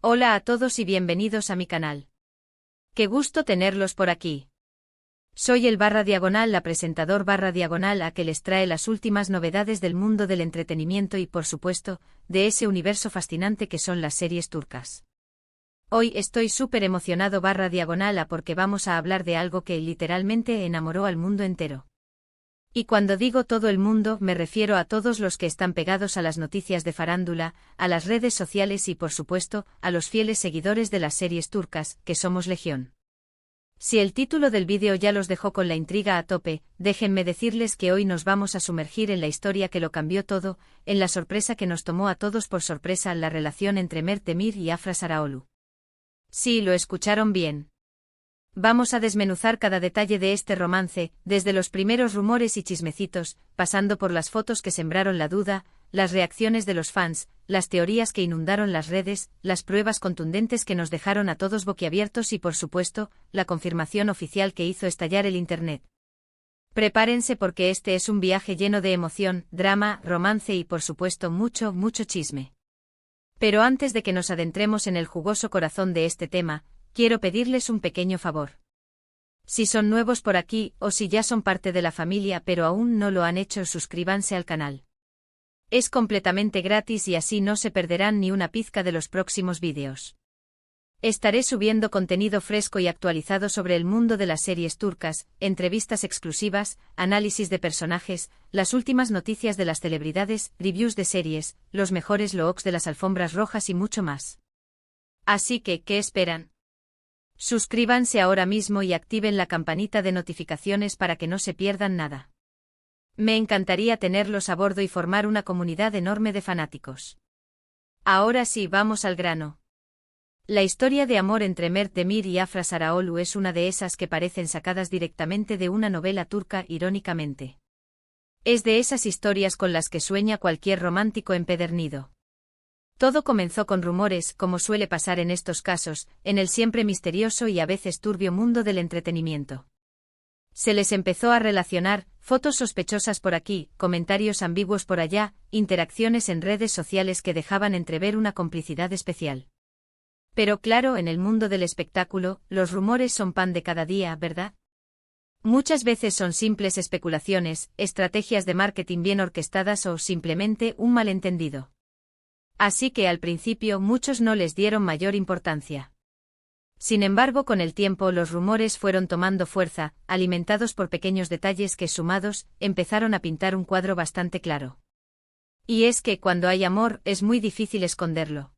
Hola a todos y bienvenidos a mi canal. Qué gusto tenerlos por aquí. Soy el _, la presentador _, a que les trae las últimas novedades del mundo del entretenimiento y por supuesto, de ese universo fascinante que son las series turcas. Hoy estoy súper emocionado _, porque vamos a hablar de algo que literalmente enamoró al mundo entero. Y cuando digo todo el mundo me refiero a todos los que están pegados a las noticias de farándula, a las redes sociales y por supuesto, a los fieles seguidores de las series turcas, que somos legión. Si el título del vídeo ya los dejó con la intriga a tope, déjenme decirles que hoy nos vamos a sumergir en la historia que lo cambió todo, en la sorpresa que nos tomó a todos por sorpresa la relación entre Mert Demir y Afra Sarıoğlu. Sí, lo escucharon bien. Vamos a desmenuzar cada detalle de este romance, desde los primeros rumores y chismecitos, pasando por las fotos que sembraron la duda, las reacciones de los fans, las teorías que inundaron las redes, las pruebas contundentes que nos dejaron a todos boquiabiertos y por supuesto, la confirmación oficial que hizo estallar el Internet. Prepárense porque este es un viaje lleno de emoción, drama, romance y por supuesto mucho chisme. Pero antes de que nos adentremos en el jugoso corazón de este tema, quiero pedirles un pequeño favor. Si son nuevos por aquí o si ya son parte de la familia pero aún no lo han hecho, suscríbanse al canal. Es completamente gratis y así no se perderán ni una pizca de los próximos vídeos. Estaré subiendo contenido fresco y actualizado sobre el mundo de las series turcas, entrevistas exclusivas, análisis de personajes, las últimas noticias de las celebridades, reviews de series, los mejores looks de las alfombras rojas y mucho más. Así que, ¿qué esperan? Suscríbanse ahora mismo y activen la campanita de notificaciones para que no se pierdan nada. Me encantaría tenerlos a bordo y formar una comunidad enorme de fanáticos. Ahora sí, vamos al grano. La historia de amor entre Mert Demir y Afra Sarıoğlu es una de esas que parecen sacadas directamente de una novela turca, irónicamente. Es de esas historias con las que sueña cualquier romántico empedernido. Todo comenzó con rumores, como suele pasar en estos casos, en el siempre misterioso y a veces turbio mundo del entretenimiento. Se les empezó a relacionar, fotos sospechosas por aquí, comentarios ambiguos por allá, interacciones en redes sociales que dejaban entrever una complicidad especial. Pero claro, en el mundo del espectáculo, los rumores son pan de cada día, ¿verdad? Muchas veces son simples especulaciones, estrategias de marketing bien orquestadas o simplemente un malentendido. Así que al principio muchos no les dieron mayor importancia. Sin embargo, con el tiempo los rumores fueron tomando fuerza, alimentados por pequeños detalles que sumados, empezaron a pintar un cuadro bastante claro. Y es que cuando hay amor es muy difícil esconderlo.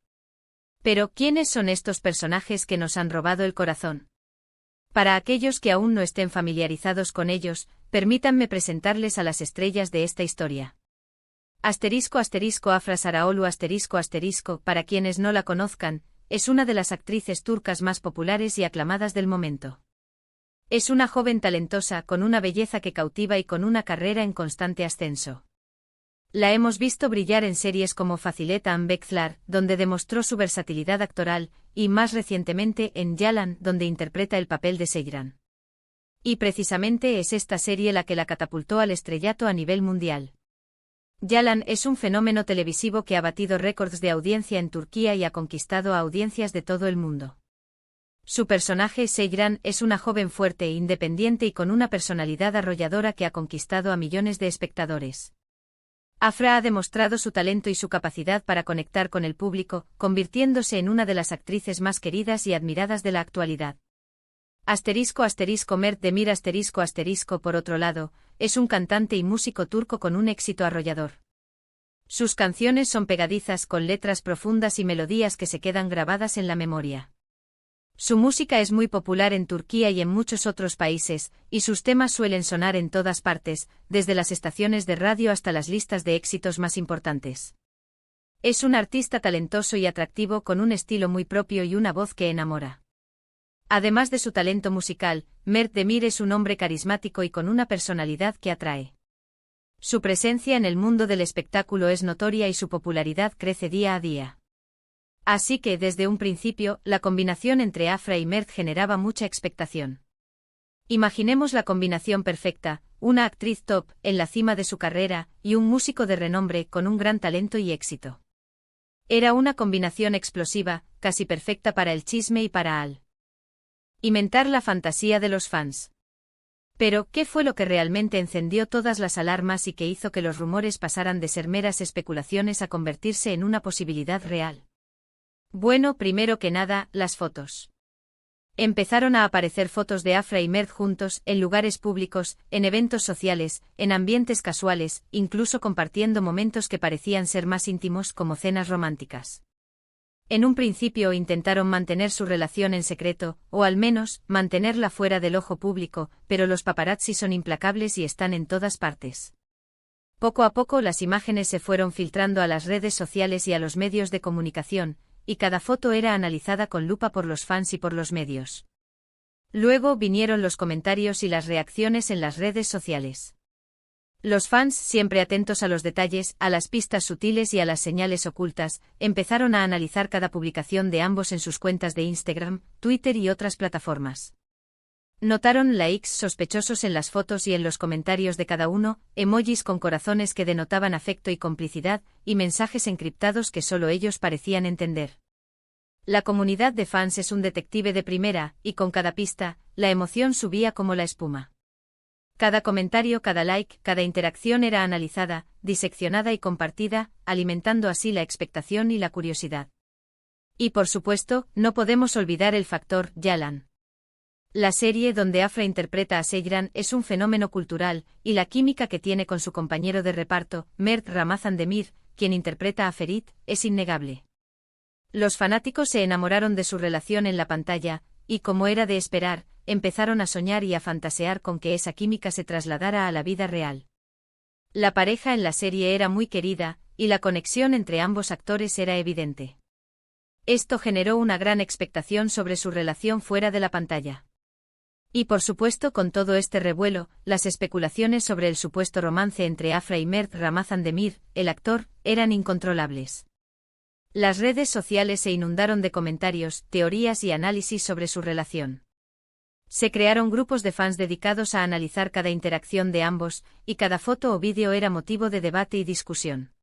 Pero, ¿quiénes son estos personajes que nos han robado el corazón? Para aquellos que aún no estén familiarizados con ellos, permítanme presentarles a las estrellas de esta historia. Afra Sarıoğlu para quienes no la conozcan, es una de las actrices turcas más populares y aclamadas del momento. Es una joven talentosa con una belleza que cautiva y con una carrera en constante ascenso. La hemos visto brillar en series como Faziletan Bekler, donde demostró su versatilidad actoral, y más recientemente en Yalan, donde interpreta el papel de Seyran. Y precisamente es esta serie la que la catapultó al estrellato a nivel mundial. Yalan es un fenómeno televisivo que ha batido récords de audiencia en Turquía y ha conquistado a audiencias de todo el mundo. Su personaje Seyran es una joven fuerte, independiente y con una personalidad arrolladora que ha conquistado a millones de espectadores. Afra ha demostrado su talento y su capacidad para conectar con el público, convirtiéndose en una de las actrices más queridas y admiradas de la actualidad. Mert Demir por otro lado, es un cantante y músico turco con un éxito arrollador. Sus canciones son pegadizas con letras profundas y melodías que se quedan grabadas en la memoria. Su música es muy popular en Turquía y en muchos otros países, y sus temas suelen sonar en todas partes, desde las estaciones de radio hasta las listas de éxitos más importantes. Es un artista talentoso y atractivo con un estilo muy propio y una voz que enamora. Además de su talento musical, Mert Demir es un hombre carismático y con una personalidad que atrae. Su presencia en el mundo del espectáculo es notoria y su popularidad crece día a día. Así que desde un principio, la combinación entre Afra y Mert generaba mucha expectación. Imaginemos la combinación perfecta, una actriz top, en la cima de su carrera, y un músico de renombre con un gran talento y éxito. Era una combinación explosiva, casi perfecta para el chisme y para alimentar la fantasía de los fans. Pero, ¿qué fue lo que realmente encendió todas las alarmas y que hizo que los rumores pasaran de ser meras especulaciones a convertirse en una posibilidad real? Bueno, primero que nada, las fotos. Empezaron a aparecer fotos de Afra y Mert juntos, en lugares públicos, en eventos sociales, en ambientes casuales, incluso compartiendo momentos que parecían ser más íntimos como cenas románticas. En un principio intentaron mantener su relación en secreto, o al menos, mantenerla fuera del ojo público, pero los paparazzi son implacables y están en todas partes. Poco a poco las imágenes se fueron filtrando a las redes sociales y a los medios de comunicación, y cada foto era analizada con lupa por los fans y por los medios. Luego vinieron los comentarios y las reacciones en las redes sociales. Los fans, siempre atentos a los detalles, a las pistas sutiles y a las señales ocultas, empezaron a analizar cada publicación de ambos en sus cuentas de Instagram, Twitter y otras plataformas. Notaron likes sospechosos en las fotos y en los comentarios de cada uno, emojis con corazones que denotaban afecto y complicidad, y mensajes encriptados que solo ellos parecían entender. La comunidad de fans es un detective de primera, y con cada pista, la emoción subía como la espuma. Cada comentario, cada like, cada interacción era analizada, diseccionada y compartida, alimentando así la expectación y la curiosidad. Y por supuesto, no podemos olvidar el factor Yalan. La serie donde Afra interpreta a Seyran es un fenómeno cultural, y la química que tiene con su compañero de reparto, Mert Ramazan Demir, quien interpreta a Ferit, es innegable. Los fanáticos se enamoraron de su relación en la pantalla, y como era de esperar, empezaron a soñar y a fantasear con que esa química se trasladara a la vida real. La pareja en la serie era muy querida, y la conexión entre ambos actores era evidente. Esto generó una gran expectación sobre su relación fuera de la pantalla. Y por supuesto, con todo este revuelo, las especulaciones sobre el supuesto romance entre Afra y Mert Ramazan Demir, el actor, eran incontrolables. Las redes sociales se inundaron de comentarios, teorías y análisis sobre su relación. Se crearon grupos de fans dedicados a analizar cada interacción de ambos, y cada foto o vídeo era motivo de debate y discusión.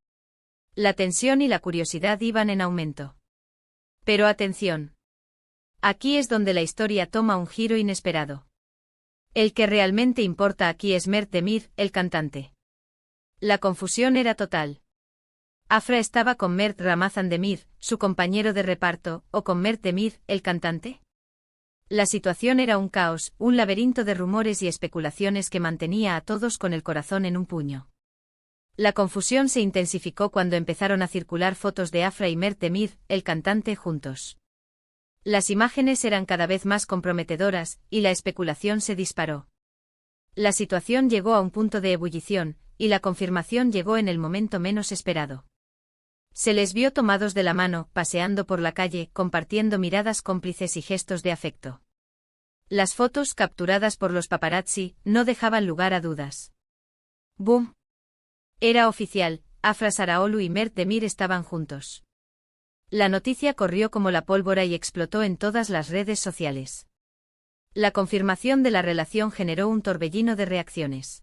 La tensión y la curiosidad iban en aumento. Pero atención. Aquí es donde la historia toma un giro inesperado. El que realmente importa aquí es Mert Demir, el cantante. La confusión era total. ¿Afra estaba con Mert Ramazan Demir, su compañero de reparto, o con Mert Demir, el cantante? La situación era un caos, un laberinto de rumores y especulaciones que mantenía a todos con el corazón en un puño. La confusión se intensificó cuando empezaron a circular fotos de Afra y Mert Demir, el cantante, juntos. Las imágenes eran cada vez más comprometedoras, y la especulación se disparó. La situación llegó a un punto de ebullición, y la confirmación llegó en el momento menos esperado. Se les vio tomados de la mano, paseando por la calle, compartiendo miradas cómplices y gestos de afecto. Las fotos capturadas por los paparazzi no dejaban lugar a dudas. ¡Boom! Era oficial, Afra Saraolu y Mert Demir estaban juntos. La noticia corrió como la pólvora y explotó en todas las redes sociales. La confirmación de la relación generó un torbellino de reacciones.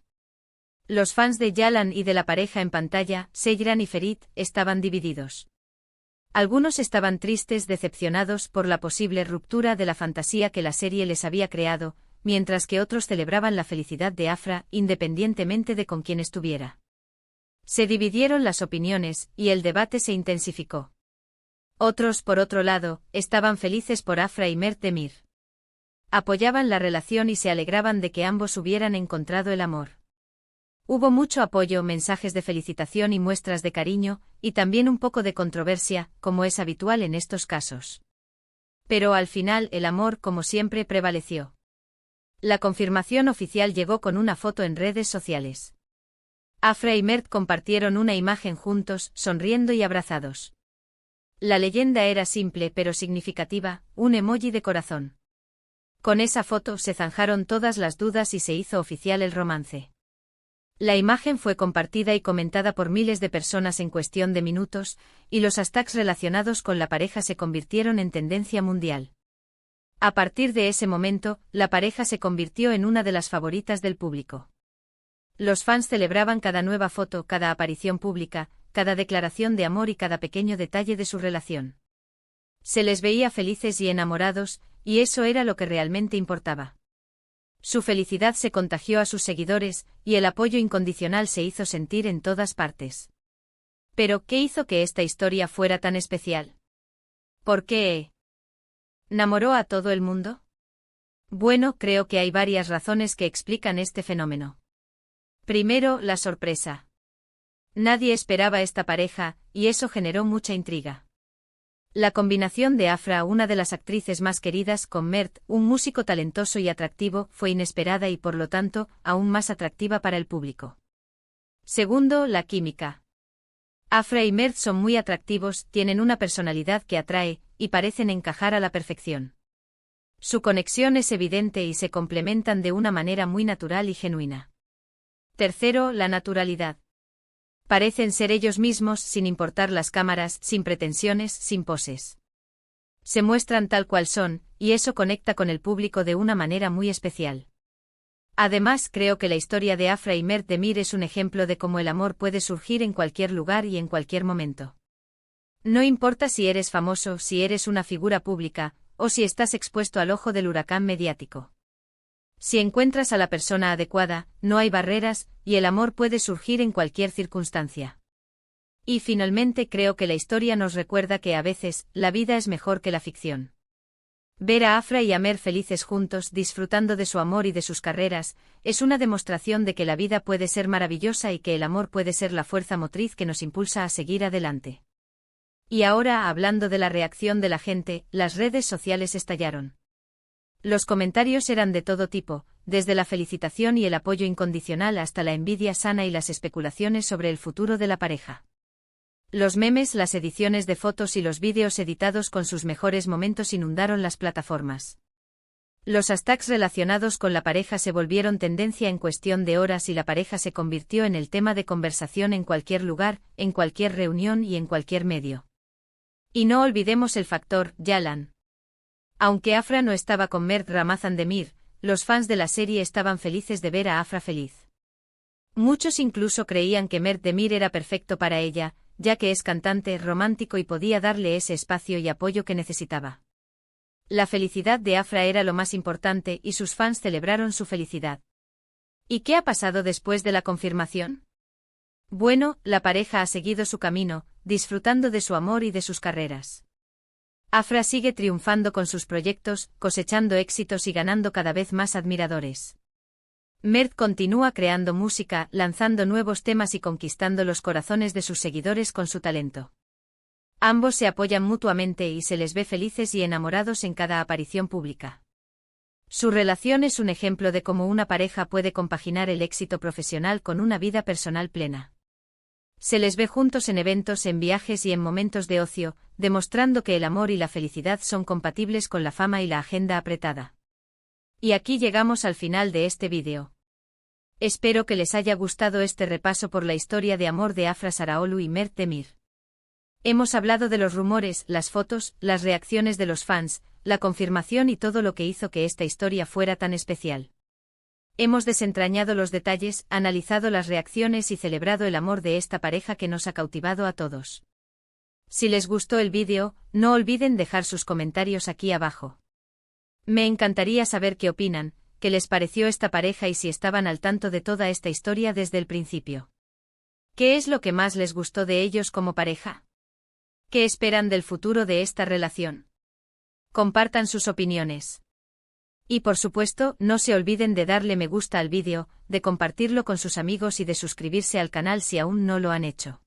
Los fans de Yalan y de la pareja en pantalla, Seyran y Ferit, estaban divididos. Algunos estaban tristes, decepcionados por la posible ruptura de la fantasía que la serie les había creado, mientras que otros celebraban la felicidad de Afra, independientemente de con quién estuviera. Se dividieron las opiniones, y el debate se intensificó. Otros, por otro lado, estaban felices por Afra y Mert Demir. Apoyaban la relación y se alegraban de que ambos hubieran encontrado el amor. Hubo mucho apoyo, mensajes de felicitación y muestras de cariño, y también un poco de controversia, como es habitual en estos casos. Pero al final el amor, como siempre, prevaleció. La confirmación oficial llegó con una foto en redes sociales. Afra y Mert compartieron una imagen juntos, sonriendo y abrazados. La leyenda era simple pero significativa, un emoji de corazón. Con esa foto se zanjaron todas las dudas y se hizo oficial el romance. La imagen fue compartida y comentada por miles de personas en cuestión de minutos, y los hashtags relacionados con la pareja se convirtieron en tendencia mundial. A partir de ese momento, la pareja se convirtió en una de las favoritas del público. Los fans celebraban cada nueva foto, cada aparición pública, cada declaración de amor y cada pequeño detalle de su relación. Se les veía felices y enamorados, y eso era lo que realmente importaba. Su felicidad se contagió a sus seguidores, y el apoyo incondicional se hizo sentir en todas partes. Pero, ¿qué hizo que esta historia fuera tan especial? ¿Por qué enamoró a todo el mundo? Bueno, creo que hay varias razones que explican este fenómeno. Primero, la sorpresa. Nadie esperaba esta pareja, y eso generó mucha intriga. La combinación de Afra, una de las actrices más queridas, con Mert, un músico talentoso y atractivo, fue inesperada y por lo tanto, aún más atractiva para el público. Segundo, la química. Afra y Mert son muy atractivos, tienen una personalidad que atrae, y parecen encajar a la perfección. Su conexión es evidente y se complementan de una manera muy natural y genuina. Tercero, la naturalidad. Parecen ser ellos mismos sin importar las cámaras, sin pretensiones, sin poses. Se muestran tal cual son, y eso conecta con el público de una manera muy especial. Además, creo que la historia de Afra y Mert Demir es un ejemplo de cómo el amor puede surgir en cualquier lugar y en cualquier momento. No importa si eres famoso, si eres una figura pública, o si estás expuesto al ojo del huracán mediático. Si encuentras a la persona adecuada, no hay barreras, y el amor puede surgir en cualquier circunstancia. Y finalmente creo que la historia nos recuerda que a veces, la vida es mejor que la ficción. Ver a Afra y a Mert felices juntos, disfrutando de su amor y de sus carreras, es una demostración de que la vida puede ser maravillosa y que el amor puede ser la fuerza motriz que nos impulsa a seguir adelante. Y ahora, hablando de la reacción de la gente, las redes sociales estallaron. Los comentarios eran de todo tipo, desde la felicitación y el apoyo incondicional hasta la envidia sana y las especulaciones sobre el futuro de la pareja. Los memes, las ediciones de fotos y los vídeos editados con sus mejores momentos inundaron las plataformas. Los hashtags relacionados con la pareja se volvieron tendencia en cuestión de horas y la pareja se convirtió en el tema de conversación en cualquier lugar, en cualquier reunión y en cualquier medio. Y no olvidemos el factor Yalan. Aunque Afra no estaba con Mert Ramazan Demir, los fans de la serie estaban felices de ver a Afra feliz. Muchos incluso creían que Mert Demir era perfecto para ella, ya que es cantante, romántico y podía darle ese espacio y apoyo que necesitaba. La felicidad de Afra era lo más importante y sus fans celebraron su felicidad. ¿Y qué ha pasado después de la confirmación? Bueno, la pareja ha seguido su camino, disfrutando de su amor y de sus carreras. Afra sigue triunfando con sus proyectos, cosechando éxitos y ganando cada vez más admiradores. Mert continúa creando música, lanzando nuevos temas y conquistando los corazones de sus seguidores con su talento. Ambos se apoyan mutuamente y se les ve felices y enamorados en cada aparición pública. Su relación es un ejemplo de cómo una pareja puede compaginar el éxito profesional con una vida personal plena. Se les ve juntos en eventos, en viajes y en momentos de ocio, demostrando que el amor y la felicidad son compatibles con la fama y la agenda apretada. Y aquí llegamos al final de este vídeo. Espero que les haya gustado este repaso por la historia de amor de Afra Saraolu y Mert Demir. Hemos hablado de los rumores, las fotos, las reacciones de los fans, la confirmación y todo lo que hizo que esta historia fuera tan especial. Hemos desentrañado los detalles, analizado las reacciones y celebrado el amor de esta pareja que nos ha cautivado a todos. Si les gustó el vídeo, no olviden dejar sus comentarios aquí abajo. Me encantaría saber qué opinan, qué les pareció esta pareja y si estaban al tanto de toda esta historia desde el principio. ¿Qué es lo que más les gustó de ellos como pareja? ¿Qué esperan del futuro de esta relación? Compartan sus opiniones. Y por supuesto, no se olviden de darle me gusta al vídeo, de compartirlo con sus amigos y de suscribirse al canal si aún no lo han hecho.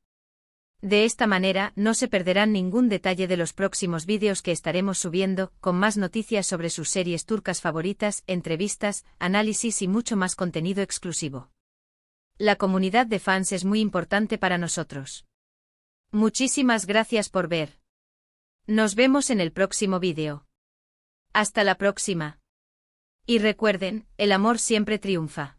De esta manera, no se perderán ningún detalle de los próximos vídeos que estaremos subiendo, con más noticias sobre sus series turcas favoritas, entrevistas, análisis y mucho más contenido exclusivo. La comunidad de fans es muy importante para nosotros. Muchísimas gracias por ver. Nos vemos en el próximo vídeo. Hasta la próxima. Y recuerden, el amor siempre triunfa.